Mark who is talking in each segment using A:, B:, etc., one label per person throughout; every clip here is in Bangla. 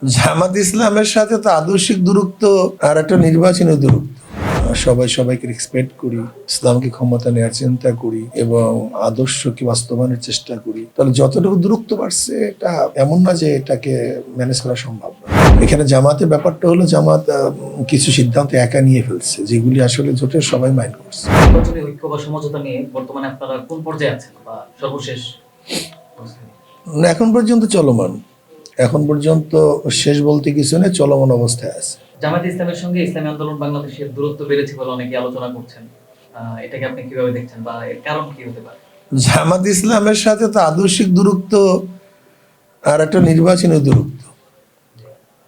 A: জামাত ইসলামের সাথে তো আদর্শিক দূরত্ব আর একটা নির্বাচনী দূরত্ব। সবাই সবাইকে রেসপেক্ট করি, ইসলামকে ক্ষমতা নেওয়ার চিন্তা করি এবং আদর্শকে বাস্তবায়নের চেষ্টা করি। তাহলে যতটুকু দূরত্ব বাড়ছে এটা এমন না যে এটাকে ম্যানেজ করা সম্ভব না। এখানে জামাতের ব্যাপারটা হলো জামাত কিছু সিদ্ধান্ত একা নিয়ে ফেলছে, যেগুলি আসলে জোটের সবাই মাইন্ড করছে।
B: নির্বাচনী ঐক্য বা সমঝোতা নিয়ে বর্তমানে আপনারা কোন পর্যায়ে আছেন বা সর্বশেষ?
A: এখন পর্যন্ত চলমান, এখন পর্যন্ত শেষ বলতে কিছু নেই, চলমান অবস্থায় আছে।
B: জামাত ইসলামের সঙ্গে ইসলামী আন্দোলন বাংলাদেশের দূরত্ব বেড়েছে বলে অনেকে আলোচনা করছেন, এটাকে আপনি কিভাবে দেখছেন বা এর কারণ কি হতে পারে?
A: জামাত ইসলামের সাথে তো আদর্শিক দূরত্ব আর একটা নির্বাচনী দূরত্ব।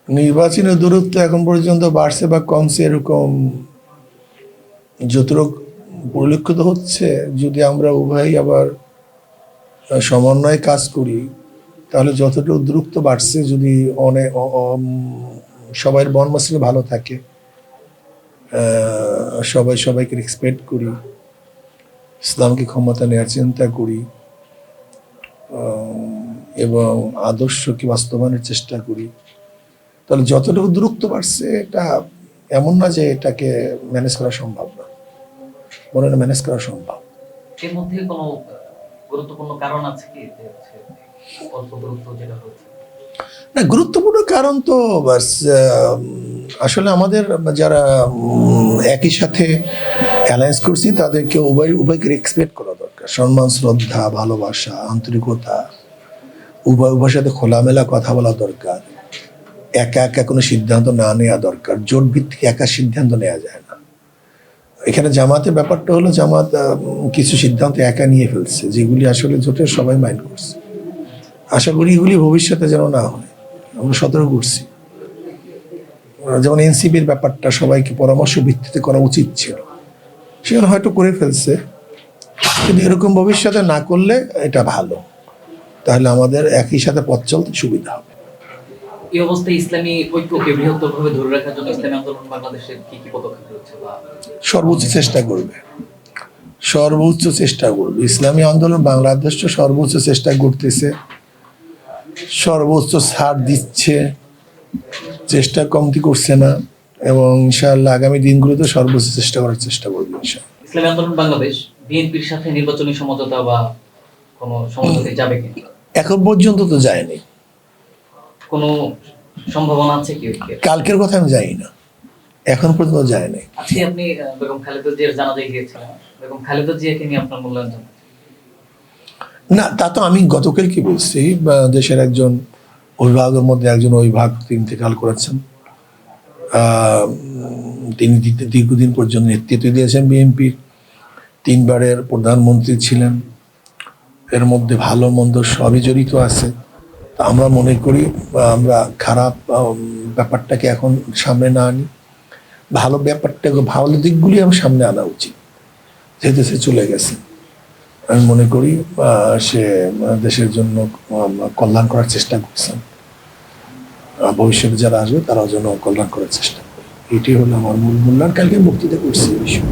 A: নির্বাচনী দূরত্ব এখন পর্যন্ত বাড়ছে বা কমছে এরকম যতটুকু পরিলক্ষিত হচ্ছে, যদি আমরা উভয়ই আবার সমন্বয়ে কাজ করি তাহলে যতটুকু দূরত্ব বাড়ছে, যদি অনেক সবাই বন মসলে ভালো থাকে, সবাই সবাইকে রেসপেক্ট করি, ইসলামকে ক্ষমতা নেওয়ার চিন্তা করি এবং আদর্শকে বাস্তবায়নের চেষ্টা করি, তাহলে যতটুকু দূরত্ব বাড়ছে এটা এমন না যে এটাকে ম্যানেজ করা সম্ভব না, মনে হয় ম্যানেজ করা সম্ভব।
B: এর মধ্যে কোনো গুরুত্বপূর্ণ কারণ আছে কি যে অল্প দূরত্ব যেটা হচ্ছে?
A: না, গুরুত্বপূর্ণ কারণ তো বাস আসলে আমাদের যারা একই সাথে অ্যালায়েন্স করছি তাদেরকে উভয়কে রেসপেক্ট করা দরকার। সম্মান, শ্রদ্ধা, ভালোবাসা, আন্তরিকতা, উভয়ের সাথে খোলামেলা কথা বলা দরকার। একা একা কোনো সিদ্ধান্ত না নেওয়া দরকার, জোট ভিত্তিক একা সিদ্ধান্ত নেওয়া যায় না। এখানে জামাতের ব্যাপারটা হলো জামাত কিছু সিদ্ধান্ত একা নিয়ে ফেলছে, যেগুলি আসলে জোটের সবাই মাইন্ড করছে। আশা করি এগুলি ভবিষ্যতে যেন না হয়, আমরা সতর্ক করছি। যেমন এনসিপির ব্যাপারটা সবাইকে পরামর্শ ভিত্তিতে করা উচিত ছিল, সেখানে হয়তো করে ফেলছে, কিন্তু এরকম ভবিষ্যতে না করলে এটা ভালো, তাহলে আমাদের একই সাথে পথ চলতে সুবিধা হবে।
B: এই অবস্থায় ইসলামী ঐক্যকে বৃহত্তরভাবে ধরে রাখার জন্য ইসলামী আন্দোলন বাংলাদেশের কি কি পদক্ষেপ হচ্ছে বা
A: সর্বোচ্চ চেষ্টা করবে, সর্বোচ্চ চেষ্টা করবে। ইসলামী আন্দোলন বাংলাদেশ সর্বোচ্চ চেষ্টা করতেছে, সর্বোচ্চ ছাড় দিচ্ছে, চেষ্টা কমতি করছে না, এবং ইনশাআল্লাহ আগামী দিনগুলোতে সর্বোচ্চ চেষ্টা করার চেষ্টা করবে ইনশাআল্লাহ।
B: ইসলামী আন্দোলন বাংলাদেশ বিএনপির সাথে নির্বাচনী সমঝোতা বা কোনো সমঝোতায় যাবে কি?
A: এখন পর্যন্ত তো যায়নি।
B: কোনো সম্ভাবনা আছে কি?
A: কালকের কথা আমি জানি না, এখন পর্যন্ত যায়নি।
B: আজকে আপনি বেগম খালেদা জিয়ার জানাজায় গিয়েছিলেন, বেগম খালেদা জিয়াকে নিয়ে আপনার মূল্যায়ন জানান?
A: না, তা তো আমি গতকাল কি বলছি, দেশের একজন অভিভাবকের মধ্যে একজন অভিভাবক ইন্তেকাল করেছেন। তিনি দীর্ঘদিন পর্যন্ত নেতৃত্ব দিয়েছেন বিএনপির, 3 বারের প্রধানমন্ত্রী ছিলেন, এর মধ্যে ভালো মন্দ সবই জড়িত আছে। তা আমরা মনে করি আমরা খারাপ ব্যাপারটাকে এখন সামনে না আনি, ভালো ব্যাপারটাকে, ভালো দিকগুলি আমার সামনে আনা উচিত। যেহেতু সে চলে গেছে, আমি মনে করি সে দেশের জন্য কল্যাণ করার চেষ্টা করছেন, ভবিষ্যতে যারা আসবে তারাও যেন কল্যাণ করার চেষ্টা করে। এটি হলো আমার মূল মূল্যায়ন। কালকে বক্তৃতা করছি এই বিষয়ে।